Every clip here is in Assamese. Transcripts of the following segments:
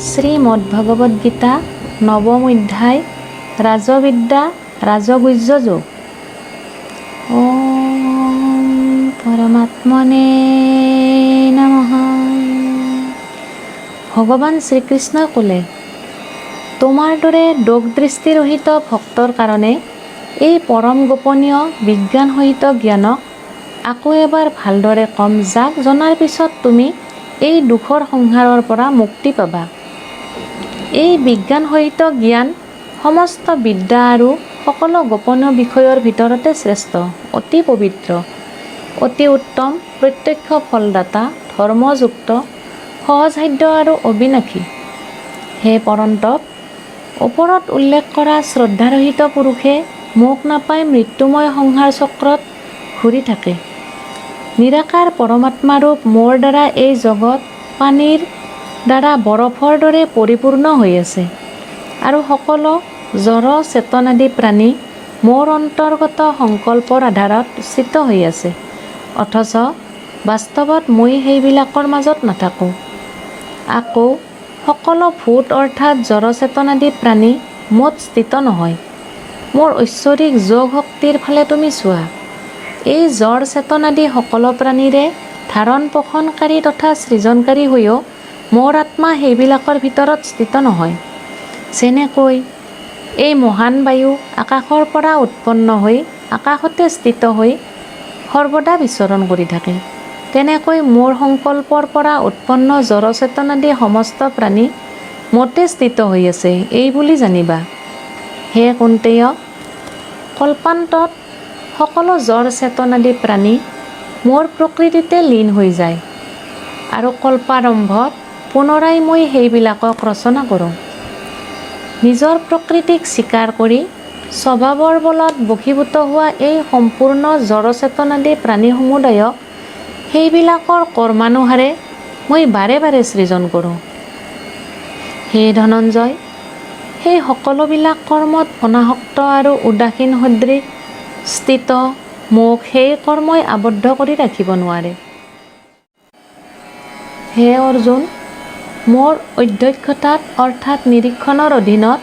শ্ৰীমদ্ভাগৱত গীতা নৱম অধ্যায় ৰাজবিদ্যা ৰাজগুহ্য যোগ। ওম পৰমাত্মনে নমঃ। ভগৱান শ্ৰীকৃষ্ণই ক'লে, তোমাৰ দৰে দোষ-দৃষ্টিৰহিত ভক্তৰ কাৰণে এই পৰম গোপনীয় বিজ্ঞান সহিত জ্ঞানক আকৌ এবাৰ ভালদৰে ক'ম, যাক জনাৰ পিছত তুমি এই দুখৰ সংসাৰৰ পৰা মুক্তি পাবা। এই বিজ্ঞান সহিত জ্ঞান সমস্ত বিদ্যা আৰু সকলো গোপনীয় বিষয়ৰ ভিতৰতে শ্ৰেষ্ঠ, অতি পবিত্ৰ, অতি উত্তম, প্ৰত্যক্ষ ফলদাতা, ধৰ্মযুক্ত, সহজসাধ্য আৰু অবিনাশী। হে পৰন্তপ, ওপৰত উল্লেখ কৰা শ্ৰদ্ধাৰহিত পুৰুষে মোক নাপাই মৃত্যুময় সংসাৰ চক্ৰত ঘূৰি থাকে। নিৰাকাৰ পৰমাত্মাৰূপ মোৰ দ্বাৰা এই জগত পানীৰ দ্বাৰা বৰফৰ দৰে পৰিপূৰ্ণ হৈ আছে আৰু সকলো জড় চেতনাদি প্ৰাণী মোৰ অন্তৰ্গত সংকল্পৰ আধাৰত স্থিত হৈ আছে, অথচ বাস্তৱত মই সেইবিলাকৰ মাজত নাথাকোঁ। আকৌ সকলো ভূত অৰ্থাৎ জড় চেতনাদি প্ৰাণী মোত স্থিত নহয়। মোৰ ঐশ্বৰিক যোগ শক্তিৰ ফালে তুমি চোৱা। এই জড় চেতনাদি সকলো প্ৰাণীৰে ধাৰণ পোষণকাৰী তথা সৃজনকাৰী হৈও মোৰ আত্মা সেইবিলাকৰ ভিতৰত স্থিত নহয়। যেনেকৈ এই মহান বায়ু আকাশৰ পৰা উৎপন্ন হৈ আকাশতে স্থিত হৈ সৰ্বদা বিচৰণ কৰি থাকে, তেনেকৈ মোৰ সংকল্পৰ পৰা উৎপন্ন জড় চেতনাদি সমস্ত প্ৰাণী মোতে স্থিত হৈ আছে, এই বুলি জানিবা। হে কুন্তেয়, কল্পান্তত সকলো জড় চেতনাদি প্ৰাণী মোৰ প্ৰকৃতিতে লীন হৈ যায় আৰু কল্পাৰম্ভত পুনৰাই মই সেইবিলাকক ৰচনা কৰোঁ। নিজৰ প্ৰকৃতিক স্বীকাৰ কৰি স্বভাৱৰ বলত বশীভূত হোৱা এই সম্পূৰ্ণ জড় চেতনাদি প্ৰাণী সমুদায়ক সেইবিলাকৰ কৰ্মানুসাৰে মই বাৰে বাৰে সৃজন কৰোঁ। হে ধনঞ্জয়, সেই সকলোবিলাক কৰ্মত অনাসক্ত আৰু উদাসীন সদৃশ স্থিত মোক সেই কৰ্মই আবদ্ধ কৰি ৰাখিব নোৱাৰে। হে অৰ্জুন, মোৰ অধ্যক্ষতাত অৰ্থাৎ নিৰীক্ষণৰ অধীনত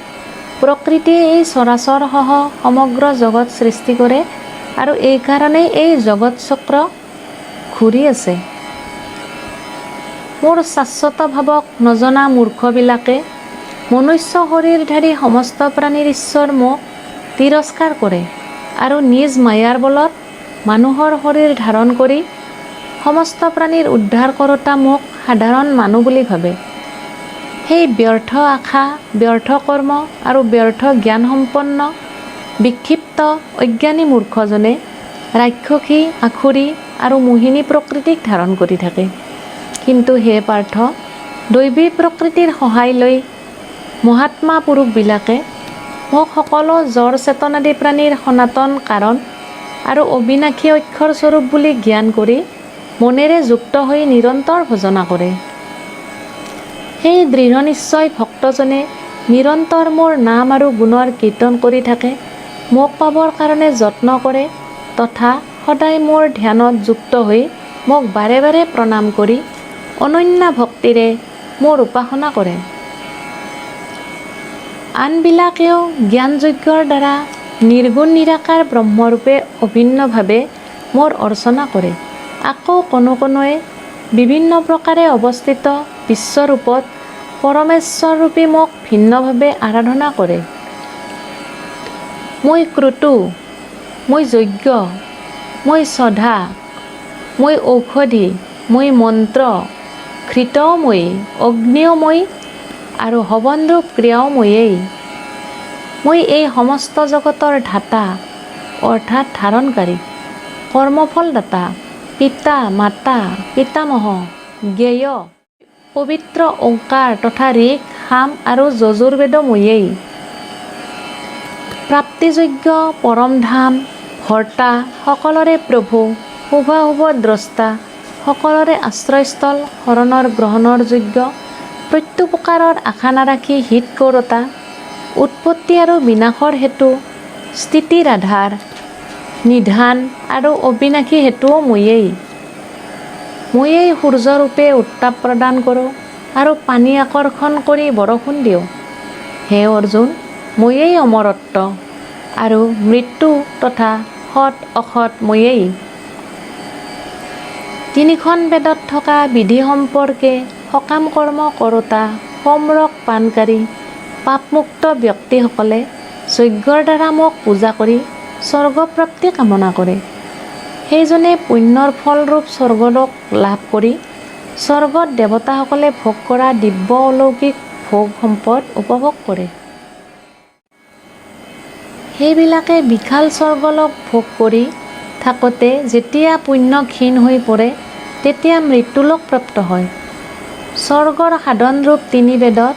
প্ৰকৃতিয়ে এই চৰাচৰসহ সমগ্ৰ জগত সৃষ্টি কৰে আৰু এইকাৰণেই এই জগত চক্ৰ ঘূৰি আছে। মোৰ শাশ্বত ভাৱক নজনা মূৰ্খবিলাকে মনুষ্য শৰীৰধাৰী সমস্ত প্ৰাণীৰ ঈশ্বৰ মোক তিৰস্কাৰ কৰে আৰু নিজ মায়াৰ বলত মানুহৰ শৰীৰ ধাৰণ কৰি সমস্ত প্ৰাণীৰ উদ্ধাৰ কৰোঁতা মোক সাধাৰণ মানুহ বুলি ভাবে। সেই ব্যৰ্থ আশা, ব্যৰ্থ কৰ্ম আৰু ব্যৰ্থ জ্ঞানসম্পন্ন বিক্ষিপ্ত অজ্ঞানী মূৰ্খজনে ৰাক্ষসী, আসুৰী আৰু মোহিনী প্ৰকৃতিক ধাৰণ কৰি থাকে। কিন্তু হে পাৰ্থ, দৈৱী প্ৰকৃতিৰ সহায় লৈ মহাত্মা পুৰুষবিলাকে মোক সকলো জড় চেতনাদি প্ৰাণীৰ সনাতন কাৰণ আৰু অবিনাশী অক্ষৰ স্বৰূপ বুলি জ্ঞান কৰি মনেৰে যুক্ত হৈ নিৰন্তৰ ভজনা কৰে। সেই দৃঢ় নিশ্চয় ভক্তজনে নিৰন্তৰ মোৰ নাম আৰু গুণৰ কীৰ্তন কৰি থাকে, মোক পাবৰ কাৰণে যত্ন কৰে তথা সদায় মোৰ ধ্যানত যুক্ত হৈ মোক বাৰে বাৰে প্ৰণাম কৰি অনন্য ভক্তিৰে মোৰ উপাসনা কৰে। আনবিলাকেও জ্ঞানযজ্ঞৰ দ্বাৰা নিৰ্গুণ নিৰাকাৰ ব্ৰহ্মৰূপে অভিন্নভাৱে মোৰ অৰ্চনা কৰে। আকৌ কোনো কোনোৱে বিভিন্ন প্ৰকাৰে অৱস্থিত বিশ্বৰূপত পৰমেশ্বৰৰূপী মোক ভিন্নভাৱে আৰাধনা কৰে। মই ক্ৰতু, মই যজ্ঞ, মই সধা, মই ঔষধি, মই মন্ত্ৰ, ঘৃতও মই, অগ্নিও মই আৰু হৱনৰূপ ক্ৰিয়াও ময়েই। মই এই সমস্ত জগতৰ ধাতা অৰ্থাৎ ধাৰণকাৰী, কৰ্মফলদাতা, পিতা, মাতা, পিতামহ, জ্ঞেয়, পবিত্ৰ ওংকাৰ তথা ঋক, সাম আৰু যজুৰ্বেদো ময়েই। প্ৰাপ্তিযোগ্য, পৰমধাম, ভৰ্তা, সকলোৰে প্ৰভু, শুভাশুভ দ্ৰষ্টা, সকলোৰে আশ্ৰয়স্থল, শৰণৰ গ্ৰহণৰ যোগ্য, প্ৰত্যুপকাৰৰ আশা নাৰাখি হিত কৰোঁতা, উৎপত্তি আৰু বিনাশৰ হেতু, স্থিতিৰ আধাৰ, নিধান আৰু অবিনাশী হেতুও ময়েই। ময়েই সূৰ্যৰূপে উত্তাপ প্ৰদান কৰোঁ, আৰু পানী আকৰ্ষণ কৰি বৰষুণ দিওঁ। হে অৰ্জুন, ময়েই অমৰত্ব আৰু মৃত্যু তথা সৎ অসৎ ময়েই। তিনিখন বেদত থকা বিধি সম্পৰ্কে সকাম কৰ্ম কৰোঁতা সম্যক পানকাৰী পাপমুক্ত ব্যক্তিসকলে যজ্ঞৰ দ্বাৰা মোক পূজা কৰি স্বৰ্গপ্ৰাপ্তি কামনা কৰে। সেইজনে পুণ্যৰ ফলৰূপ স্বৰ্গলোক লাভ কৰি স্বৰ্গত দেৱতাসকলে ভোগ কৰা দিব্য অলৌকিক ভোগ সম্পদ উপভোগ কৰে। সেইবিলাকে বিশাল স্বৰ্গলোক ভোগ কৰি থাকোঁতে যেতিয়া পুণ্য ক্ষীণ হৈ পৰে তেতিয়া মৃত্যুলোক প্ৰাপ্ত হয়। স্বৰ্গৰ সাধনৰূপ তিনি বেদত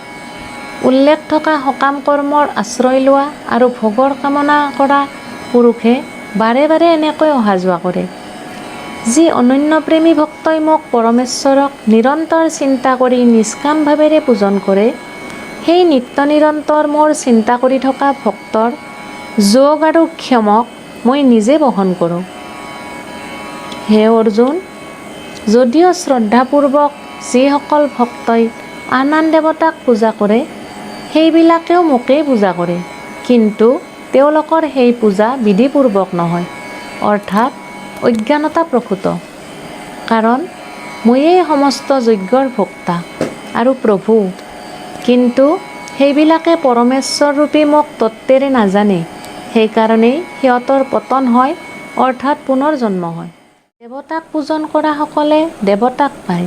উল্লেখ থকা সকাম কৰ্মৰ আশ্ৰয় লোৱা আৰু ভোগৰ কামনা কৰা পুৰুষে বাৰে বাৰে এনেকৈ অহা যোৱা কৰে। যি অনন্য প্ৰেমী ভক্তই মোক পৰমেশ্বৰক নিৰন্তৰ চিন্তা কৰি নিষ্কাম ভাৱেৰে পূজন কৰে, সেই নিত্য নিৰন্তৰ মোৰ চিন্তা কৰি থকা ভক্তৰ যোগ আৰু ক্ষমক মই নিজে বহন কৰোঁ। হে অৰ্জুন, যদিও শ্ৰদ্ধাপূৰ্বক যিসকল ভক্তই আন আন দেৱতাক পূজা কৰে সেইবিলাকেও মোকেই পূজা কৰে, কিন্তু তেওঁলোকৰ সেই পূজা বিধিপূৰ্বক নহয়, অৰ্থাৎ অজ্ঞানতাপ্ৰসূত। কাৰণ ময়েই সমস্ত যজ্ঞৰ ভোক্তা আৰু প্ৰভু, কিন্তু সেইবিলাকে পৰমেশ্বৰৰূপী মোক তত্ত্বেৰে নাজানে। সেইকাৰণেই সিহঁতৰ পতন হয়, অৰ্থাৎ পুনৰ জন্ম হয়। দেৱতাক পূজন কৰাসকলে দেৱতাক পায়,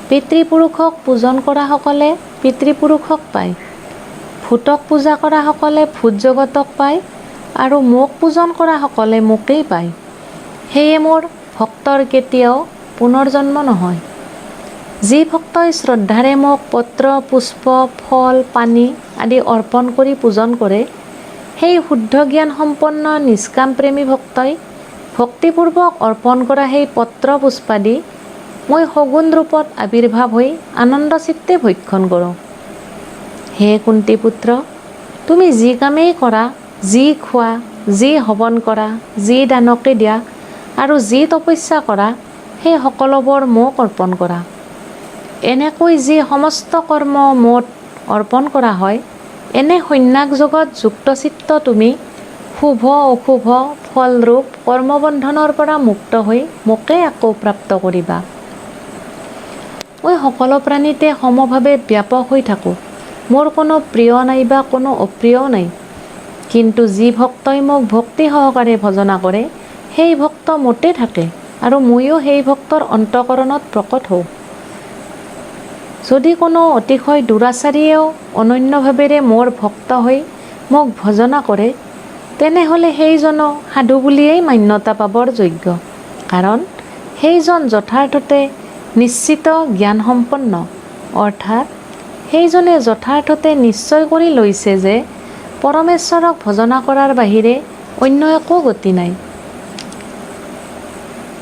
পিতৃপুৰুষক পূজন কৰাসকলে পিতৃপুৰুষক পায়, ভূতক পূজা কৰাসকলে ভূত জগতক পায় আৰু মোক পূজন কৰাসকলে মোকেই পায়। সেয়ে মোৰ ভক্তৰ কেতিয়াও পুনৰ্জন্ম নহয়। যি ভক্তই শ্ৰদ্ধাৰে মোক পত্ৰ পুষ্প ফল পানী আদি অৰ্পণ কৰি পূজন কৰে, সেই শুদ্ধ জ্ঞান সম্পন্ন নিষ্কাম প্ৰেমী ভক্তই ভক্তিপূৰ্বক অৰ্পণ কৰা সেই পত্ৰ পুষ্পাদি মই সগুণ ৰূপত আৱিৰ্ভাৱ হৈ আনন্দ চিত্তে ভক্ষণ কৰোঁ। হে কুন্তীপুত্ৰ, তুমি যি কামেই কৰা, যি খোৱা, যি হৱন কৰা, যি দানকে দিয়া আৰু যি তপস্যা কৰা, সেই সকলোবোৰ মোক অৰ্পণ কৰা। এনেকৈ যি সমস্ত কৰ্ম মোত অৰ্পণ কৰা হয়, এনে সন্ন্যাস যোগত যুক্তচিত্ত তুমি শুভ অশুভ ফলৰূপ কৰ্মবন্ধনৰ পৰা মুক্ত হৈ মোকেই আকৌ প্ৰাপ্ত কৰিবা। মই সকলো প্ৰাণীতে সমভাৱে ব্যাপক হৈ থাকোঁ। মোৰ কোনো প্ৰিয় নাইবা কোনো অপ্ৰিয়ও নাই, কিন্তু যি ভক্তই মোক ভক্তি সহকাৰে ভজনা কৰে সেই ভক্ত মোতে থাকে আৰু ময়ো সেই ভক্তৰ অন্তঃকৰণত প্ৰকট হওঁ। যদি কোনো অতিশয় দুৰাচাৰীয়েও অনন্যভাৱেৰে মোৰ ভক্ত হৈ মোক ভজনা কৰে, তেনেহ'লে সেইজনো সাধু বুলিয়েই মান্যতা পাবৰ যোগ্য। কাৰণ সেইজন যথাৰ্থতে নিশ্চিত জ্ঞানসম্পন্ন, অৰ্থাৎ সেইজনে যথাৰ্থতে নিশ্চয় কৰি লৈছে যে পৰমেশ্বৰক ভজনা কৰাৰ বাহিৰে অন্য একো গতি নাই।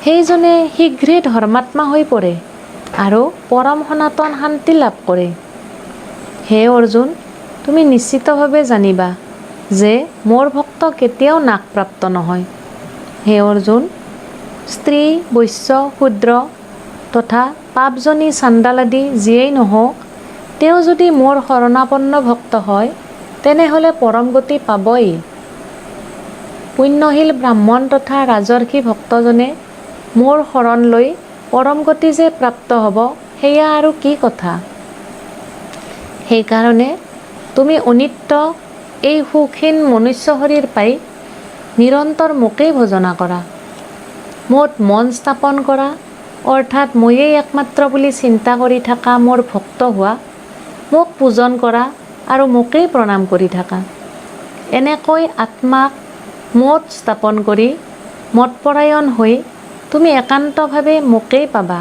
সেইজনে শীঘ্ৰেই ধৰ্মাত্মা হৈ পৰে আৰু পৰম সনাতন শান্তি লাভ কৰে। হে অৰ্জুন, তুমি নিশ্চিতভাৱে জানিবা যে মোৰ ভক্ত কেতিয়াও নাশপ্ৰাপ্ত নহয়। হে অৰ্জুন, স্ত্ৰী বৈশ্য শূদ্ৰ তথা পাপজনী চাণ্ডাল আদি যিয়েই নহওক, তেওঁ যদি মোৰ শৰণাপন্ন ভক্ত হয় তেনেহ'লে পৰম গতি পাবই। পুণ্যশীল ব্ৰাহ্মণ তথা ৰাজৰ্ষি ভক্তজনে মোৰ শৰণ লৈ পৰম গতি যে প্ৰাপ্ত হ'ব, সেয়া আৰু কি কথা। সেইকাৰণে তুমি অনিত্য এই সুখীন মনুষ্য শৰীৰ পাই নিৰন্তৰ মোকেই ভজনা কৰা। মোত মন স্থাপন কৰা, অৰ্থাৎ ময়েই একমাত্ৰ বুলি চিন্তা কৰি থকা মোৰ ভক্ত হোৱা, মোক পূজন কৰা আৰু মোকেই প্ৰণাম কৰি থাকা। এনেকৈ আত্মাক মোত স্থাপন কৰি মতপৰায়ণ হৈ তুমি একান্তভাৱে মোকেই পাবা।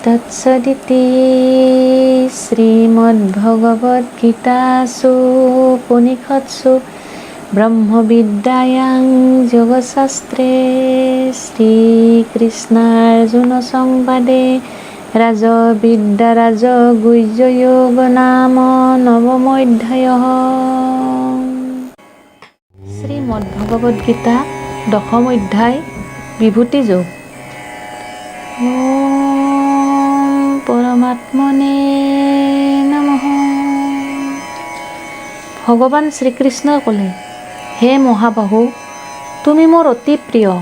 তৎসদিতি শ্ৰীমদ্ভগৱদ্গীতাসু উপনিষৎসু ব্ৰহ্মবিদ্যায়াং যোগশাস্ত্ৰে শ্ৰীকৃষ্ণাৰ্জুন সংবাদে ৰাজবিদ্যা ৰাজগুহ্যযোগ নাম নৱমোধ্যায়ঃ। শ্ৰীমদ্ভগৱদ্গীতা দশম অধ্যায় বিভূতি যোগ। ভগৱান শ্ৰীকৃষ্ণই ক'লে, হে মহাবাহু, তুমি মোৰ অতি প্ৰিয়,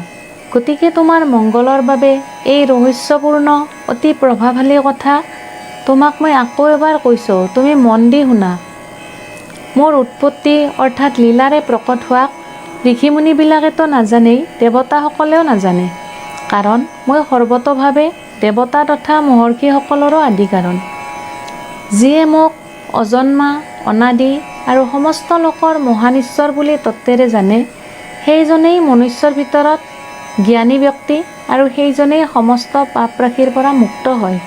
গতিকে তোমাৰ মংগলৰ বাবে এই ৰহস্যপূৰ্ণ অতি প্ৰভাৱশালী কথা তোমাক মই আকৌ এবাৰ কৈছোঁ, তুমি মন দি শুনা। মোৰ উৎপত্তি অৰ্থাৎ লীলাৰে প্ৰকট হোৱাক ঋষিমুনিবিলাকেতো নাজানেই, দেৱতাসকলেও নাজানে, কাৰণ মই সৰ্বতোভাৱে দেৱতা তথা মহৰ্ষিসকলৰো আদি কাৰণ। যিয়ে মোক অজন্মা, অনাদি আৰু সমস্ত লোকৰ মহান ঈশ্বৰ বুলি তত্ত্বেৰে জানে, সেইজনেই মনুষ্যৰ ভিতৰত জ্ঞানী ব্যক্তি আৰু সেইজনেই সমস্ত পাপ ৰাশিৰ পৰা মুক্ত হয়।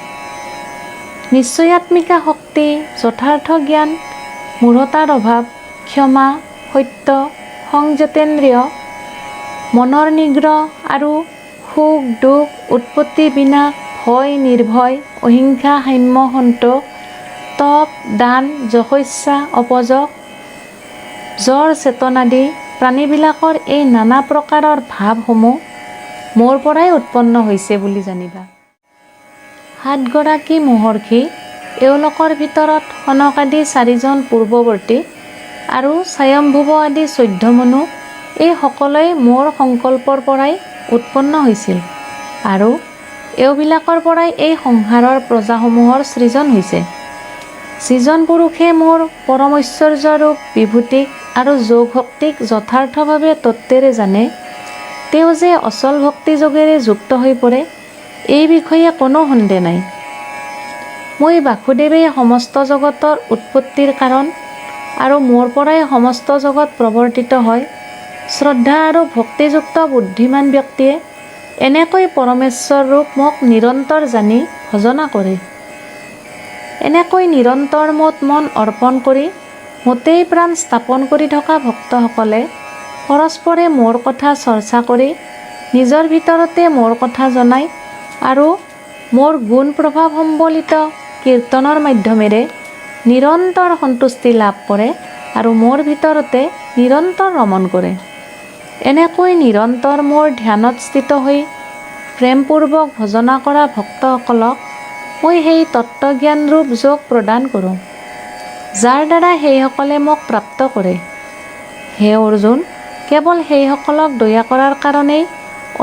নিশ্চয়াত্মিকা শক্তি, যথাৰ্থ জ্ঞান, মূঢ়তাৰ অভাৱ, ক্ষমা, সত্য, সংযতেন্দ্ৰিয়, মনৰ নিগ্ৰহ আৰু সুখ দুখ, উৎপত্তি বিনাশ, ভয় নিৰ্ভয়, অহিংসা, সাম্য, সন্তোষ, তপ, দান, যশস্যা, অপযশ, জ্বৰ চেতনাদি প্ৰাণীবিলাকৰ এই নানা প্ৰকাৰৰ ভাৱসমূহ মোৰ পৰাই উৎপন্ন হৈছে বুলি জানিবা। 7 গৰাকী মহৰ্ষি, এওঁলোকৰ ভিতৰত সনক আদি 4জন পূৰ্বৱৰ্তী আৰু স্বয়ম্ভুৱ আদি 14 মনু, এই সকলোৱে মোৰ সংকল্পৰ পৰাই উৎপন্ন হৈছিল আৰু এওঁবিলাকৰ পৰাই এই সংসাৰৰ প্ৰজাসমূহৰ সৃজন হৈছে। যিজন পুৰুষে মোৰ পৰম ঐশ্বৰ্যৰূপ বিভূতিক আৰু যোগ শক্তিক যথাৰ্থভাৱে তত্ত্বেৰে জানে, তেওঁ যে অচল ভক্তি যোগেৰে যুক্ত হৈ পৰে, এই বিষয়ে কোনো সন্দেহ নাই। মই বাসুদেৱেই সমস্ত জগতৰ উৎপত্তিৰ কাৰণ আৰু মোৰ পৰাই সমস্ত জগত প্ৰৱৰ্তিত হয়। শ্ৰদ্ধা আৰু ভক্তিযুক্ত বুদ্ধিমান ব্যক্তিয়ে এনেকৈ পৰমেশ্বৰ ৰূপ মোক নিৰন্তৰ জানি ভজনা কৰে। এনেকৈ নিৰন্তৰ মোত মন অৰ্পণ কৰি মোতেই প্ৰাণ স্থাপন কৰি থকা ভক্তসকলে পৰস্পৰে মোৰ কথা চৰ্চা কৰি নিজৰ ভিতৰতে মোৰ কথা জনায় আৰু মোৰ গুণ প্ৰভাৱ সম্বলিত কীৰ্তনৰ মাধ্যমেৰে নিৰন্তৰ সন্তুষ্টি লাভ কৰে আৰু মোৰ ভিতৰতে নিৰন্তৰ ৰমণ কৰে। এনেকৈ নিৰন্তৰ মোৰ ধ্যানত স্থিত হৈ প্ৰেমপূৰ্বক ভজনা কৰা ভক্তসকলক মই সেই তত্ত্বজ্ঞানৰূপ যোগ প্ৰদান কৰোঁ, যাৰ দ্বাৰা সেইসকলে মোক প্ৰাপ্ত কৰে। হে অৰ্জুন, কেৱল সেইসকলক দয়া কৰাৰ কাৰণেই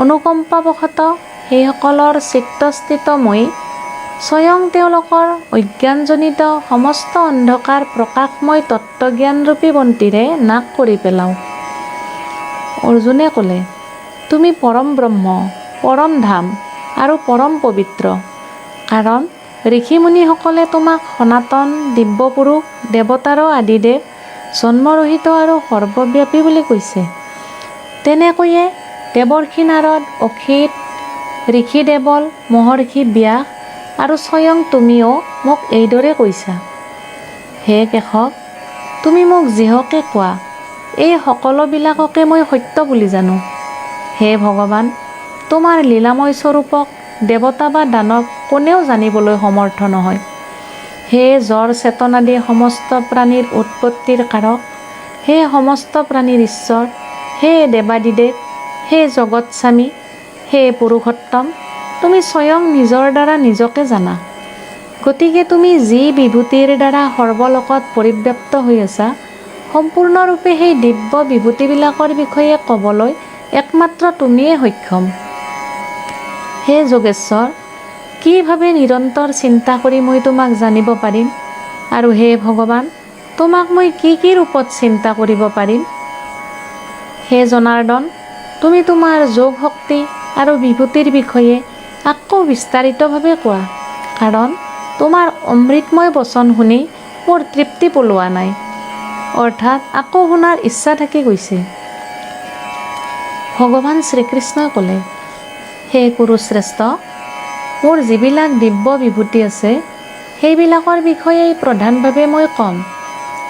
অনুকম্পাবশতঃ সেইসকলৰ চিত্তস্থিত মই স্বয়ং তেওঁলোকৰ অজ্ঞানজনিত সমস্ত অন্ধকাৰ প্ৰকাশময় তত্ত্বজ্ঞানৰূপী বন্তিৰে নাশ কৰি পেলাওঁ। অৰ্জুনে ক'লে, তুমি পৰম ব্ৰহ্ম, পৰম ধাম আৰু পৰম পবিত্ৰ, কাৰণ ঋষিমুনিসকলে তোমাক সনাতন, দিব্যপুৰুষ, দেৱতাৰো আদিদেৱ, জন্মৰহিত আৰু সৰ্বব্যাপী বুলি কৈছে। তেনেকৈয়ে দেৱৰ্ষি নাৰদ, অখিত, ঋষি দেৱল, মহৰ্ষি ব্যাস আৰু স্বয়ং তুমিও মোক এইদৰে কৈছা। হে কেশৱ, তুমি মোক যিহকে কোৱা, এই সকলোবিলাককে মই সত্য বুলি জানো। হে ভগৱান, তোমাৰ লীলাময় স্বৰূপক দেৱতা বা দানৱ কোনেও জানিবলৈ সমৰ্থ নহয়। হে জ্বৰ চেতনাদি সমস্ত প্ৰাণীৰ উৎপত্তিৰ কাৰক, হে সমস্ত প্ৰাণীৰ ঈশ্বৰ, হে দেৱাদিদেৱ, হে জগৎস্বামী, হে পুৰুষোত্তম, তুমি স্বয়ং নিজৰ দ্বাৰা নিজকে জানা। গতিকে তুমি যি বিভূতিৰ দ্বাৰা সৰ্বলোকত পৰিব্যাপ্ত হৈ আছা, সম্পূৰ্ণৰূপে সেই দিব্য বিভূতিবিলাকৰ বিষয়ে ক'বলৈ একমাত্ৰ তুমিয়ে সক্ষম। হে যোগেশ্বৰ, কি ভাবে নিৰন্তৰ চিন্তা কৰি মই তোমাক জানিব পাৰিম, আৰু হে ভগৱান, তোমাক মই কি কি ৰূপত চিন্তা কৰিব পাৰিম। হে জনাৰ্দন, তুমি তোমাৰ যোগ শক্তি আৰু বিভূতিৰ বিষয়ে আকৌ বিস্তাৰিতভাৱে কোৱা, কাৰণ তোমাৰ অমৃতময় বচন শুনি মোৰ তৃপ্তি পলোৱা নাই, অৰ্থাৎ আকৌ শুনাৰ ইচ্ছা থাকি গৈছে। ভগৱান শ্ৰীকৃষ্ণই ক'লে, হে কুৰুশ্ৰেষ্ঠ, মোৰ যিবিলাক দিব্য বিভূতি আছে সেইবিলাকৰ বিষয়েই প্ৰধানভাৱে মই ক'ম,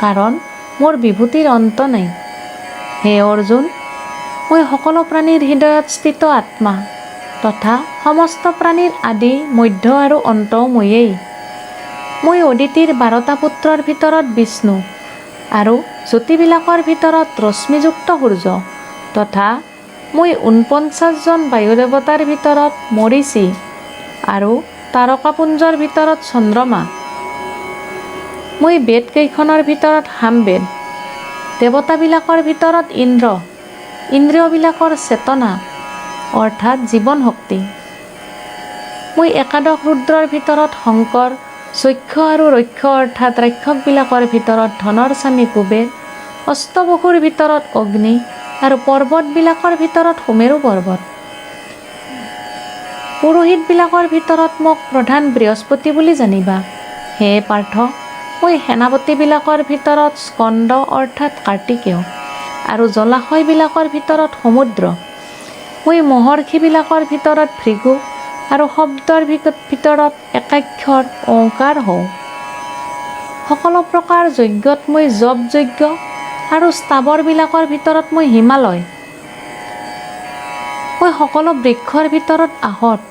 কাৰণ মোৰ বিভূতিৰ অন্ত নাই। হে অৰ্জুন, মই সকলো প্ৰাণীৰ হৃদয়ত স্থিত আত্মা তথা সমস্ত প্ৰাণীৰ আদি, মধ্য আৰু অন্তও ময়েই। মই অদিতিৰ 12টা পুত্ৰৰ ভিতৰত বিষ্ণু আৰু জ্যোতিবিলাকৰ ভিতৰত ৰশ্মিযুক্ত সূৰ্য তথা মই 49জন বায়ুদেৱতাৰ ভিতৰত মৰীচি আৰু তাৰকাপুঞ্জৰ ভিতৰত চন্দ্ৰমা। মই বেদকেইখনৰ ভিতৰত সামবেদ দেৱতাবিলাকৰ ভিতৰত ইন্দ্ৰ, ইন্দ্ৰিয়বিলাকৰ চেতনা অৰ্থাৎ জীৱন শক্তি। মই একাদশ ৰুদ্ৰৰ ভিতৰত শংকৰ, যক্ষ আৰু ৰক্ষ অৰ্থাৎ ৰাক্ষসবিলাকৰ ভিতৰত ধনৰ স্বামী কুবেৰ, অষ্টবসুৰ ভিতৰত অগ্নি আৰু পৰ্বতবিলাকৰ ভিতৰত সুমেৰু পৰ্বত। পুৰোহিতবিলাকৰ ভিতৰত মোক প্ৰধান বৃহস্পতি বুলি জানিবা। হে পাৰ্থ, মই সেনাপতিবিলাকৰ ভিতৰত স্কন্দ অৰ্থাৎ কাৰ্তিকেয় আৰু জলাশয়বিলাকৰ ভিতৰত সমুদ্ৰ। মই মহৰ্ষিবিলাকৰ ভিতৰত ভৃগু আৰু শব্দৰ ভিতৰত একাক্ষৰ ওংকাৰ হওঁ। সকলো প্ৰকাৰ যজ্ঞত মই জপ যজ্ঞ আৰু স্থাৱৰবিলাকৰ ভিতৰত মই হিমালয়। মই সকলো বৃক্ষৰ ভিতৰত আহত,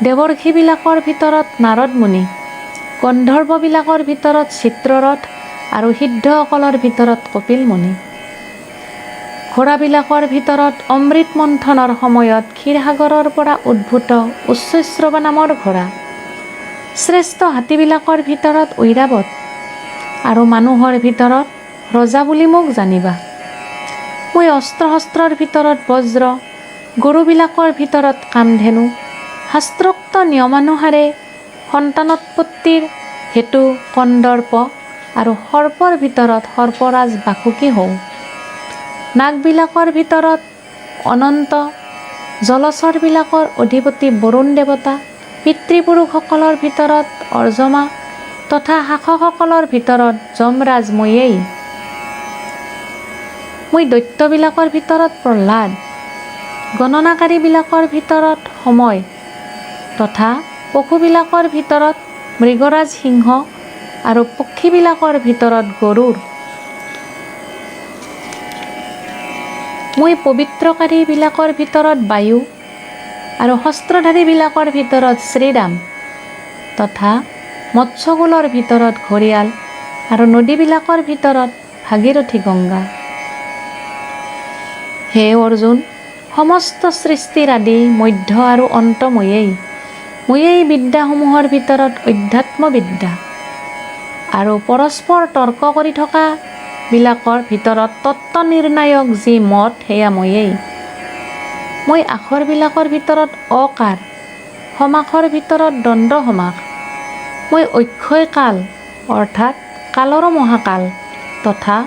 দেৱৰ্ষিবিলাকৰ ভিতৰত নাৰদ মুনি, গন্ধৰ্ববিলাকৰ ভিতৰত চিত্ৰৰথ আৰু সিদ্ধসকলৰ ভিতৰত কপিল মুনি। ঘোঁৰাবিলাকৰ ভিতৰত অমৃত মন্থনৰ সময়ত ক্ষীৰসাগৰৰ পৰা উদ্ভূত উচ্চশ্ৰৱা নামৰ ঘোঁৰা। শ্ৰেষ্ঠ হাতীবিলাকৰ ভিতৰত ঐৰাৱত আৰু মানুহৰ ভিতৰত ৰজা বুলি মোক জানিবা। মই অস্ত্ৰ শস্ত্ৰৰ ভিতৰত বজ্ৰ, গৰুবিলাকৰ ভিতৰত কামধেনু, শাস্ত্ৰোক্ত নিয়মানুসাৰে সন্তানোৎপত্তিৰ হেতু কন্দৰ্প আৰু সৰ্পৰ ভিতৰত সৰ্পৰাজ বাসুকী হওঁ। নাগবিলাকৰ ভিতৰত অনন্ত, জলচৰবিলাকৰ অধিপতি বৰুণ দেৱতা, পিতৃপুৰুষসকলৰ ভিতৰত অৰ্জমা তথা শাসকসকলৰ ভিতৰত যমৰাজ ময়েই। মই দৈত্যবিলাকৰ ভিতৰত প্ৰহ্লাদ, গণনাকাৰীবিলাকৰ ভিতৰত সময় তথা পশুবিলাকৰ ভিতৰত মৃগৰাজ সিংহ আৰু পক্ষীবিলাকৰ ভিতৰত গৰুড়। মই পবিত্ৰকাৰীবিলাকৰ ভিতৰত বায়ু আৰু শস্ত্ৰধাৰীবিলাকৰ ভিতৰত শ্ৰীৰাম তথা মৎস্যকুলৰ ভিতৰত ঘৰিয়াল আৰু নদীবিলাকৰ ভিতৰত ভাগীৰথী গংগা। হে অৰ্জুন, সমস্ত সৃষ্টিৰ আদি মধ্য আৰু অন্ত ময়েই। ময়েই বিদ্যাসমূহৰ ভিতৰত অধ্যাত্ম বিদ্যা আৰু পৰস্পৰ তৰ্ক কৰি থকা বিলাকৰ ভিতৰত তত্ত্ব নিৰ্ণায়ক যি মত সেয়া ময়েই। মই আখৰবিলাকৰ ভিতৰত অকাৰ, সমাসৰ ভিতৰত দ্বন্দ্ব সমাস। মই অক্ষয় কাল অৰ্থাৎ কালৰো মহাকাল তথা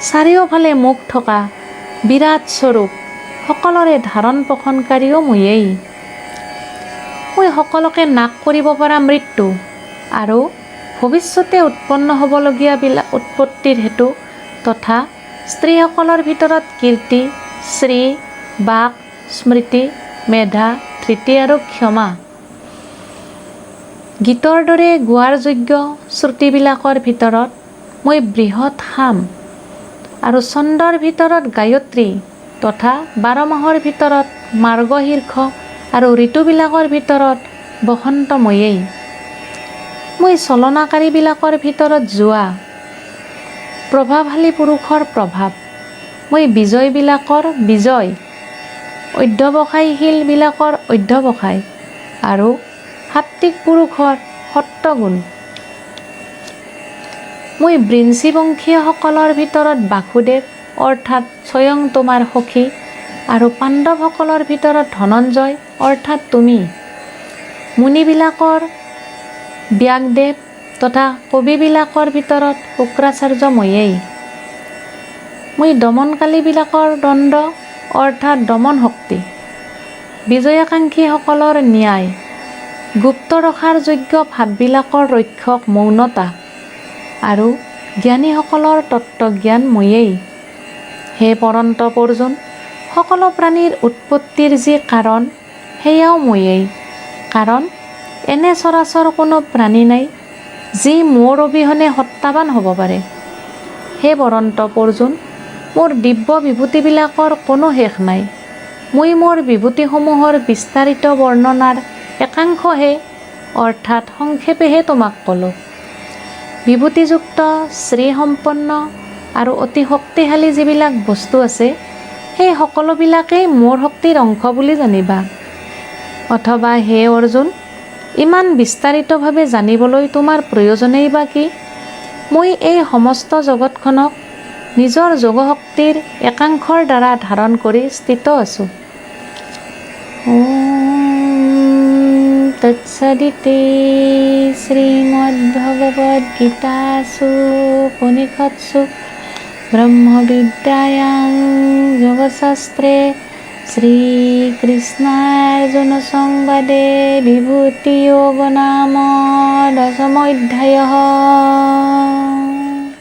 চাৰিওফালে মুখ থকা বিৰাট স্বৰূপ সকলোৰে ধাৰণ পোষণকাৰীও ময়েই। মই সকলোকে নাশ কৰিব পৰা মৃত্যু আৰু ভৱিষ্যতে উৎপন্ন হ'বলগীয়া উৎপত্তিৰ হেতু তথা স্ত্ৰীসকলৰ ভিতৰত কীৰ্তি, শ্ৰী, বাক, স্মৃতি, মেধা, ধৃতি আৰু ক্ষমা। গীতৰ দৰে গোৱাৰ যোগ্য শ্ৰুতিবিলাকৰ ভিতৰত মই বৃহৎ সাম আৰু ছন্দৰ ভিতৰত গায়ত্ৰী তথা 12 মাহৰ ভিতৰত মাৰ্গশীৰ্ষ আৰু ঋতুবিলাকৰ ভিতৰত বসন্ত ময়েই। মই চলনাকাৰীবিলাকৰ ভিতৰত যোৱা, প্ৰভাৱশালী পুৰুষৰ প্ৰভাৱ। মই বিজয়বিলাকৰ বিজয়, অধ্যৱসায়শীলবিলাকৰ অধ্যৱসায় আৰু সাত্ত্বিক পুৰুষৰ সত্ত্বগুণ। মই বৃঞ্চিবংশীয়সকলৰ ভিতৰত বাসুদেৱ অৰ্থাৎ স্বয়ং তোমাৰ সখী আৰু পাণ্ডৱসকলৰ ভিতৰত ধনঞ্জয় অৰ্থাৎ তুমি। মুনিবিলাকৰ ব্যাসদেৱ তথা কবিবিলাকৰ ভিতৰত শুক্ৰাচাৰ্য ময়েই। মই দমনকালীবিলাকৰ দণ্ড অৰ্থাৎ দমন শক্তি, বিজয়াকাংক্ষীসকলৰ ন্যায়, গুপ্ত ৰখাৰ যোগ্য ভাৱবিলাকৰ ৰক্ষক মৌনতা আৰু জ্ঞানীসকলৰ তত্ত্বজ্ঞান ময়েই। হে পৰন্তপ অৰ্জুন, সকলো প্ৰাণীৰ উৎপত্তিৰ যি কাৰণ সেয়াও ময়েই। কাৰণ এনে চৰাচৰ কোনো প্ৰাণী নাই যি মোৰ অবিহনে সত্তাৱান হ'ব পাৰে। হে পৰন্তপ অৰ্জুন, মোৰ দিব্য বিভূতিবিলাকৰ কোনো শেষ নাই। মই মোৰ বিভূতিসমূহৰ বিস্তাৰিত বৰ্ণনাৰ একাংশহে অৰ্থাৎ সংক্ষেপেহে তোমাক ক'লোঁ। বিভূতিযুক্ত, শ্ৰীসম্পন্ন আৰু অতি শক্তিশালী যিবিলাক বস্তু আছে সেই সকলোবিলাকেই মোৰ শক্তিৰ অংশ বুলি জানিবা। অথবা হে অৰ্জুন, ইমান বিস্তাৰিতভাৱে জানিবলৈ তোমাৰ প্ৰয়োজনেই বা কি? মই এই সমস্ত জগতখনক নিজৰ যোগশক্তিৰ একাংশৰ দ্বাৰা ধাৰণ কৰি স্থিত আছোঁ। ওম তৎসদিতি শ্ৰীমদ্ভগৱদ্গীতাসু উপনিষৎসু ব্ৰহ্মবিদ্যায়াং যোগশাস্ত্ৰে শ্ৰীকৃষ্ণাৰ্জুন সংবাদে বিভূতিযোগ নাম দশমোধ্যায়ঃ।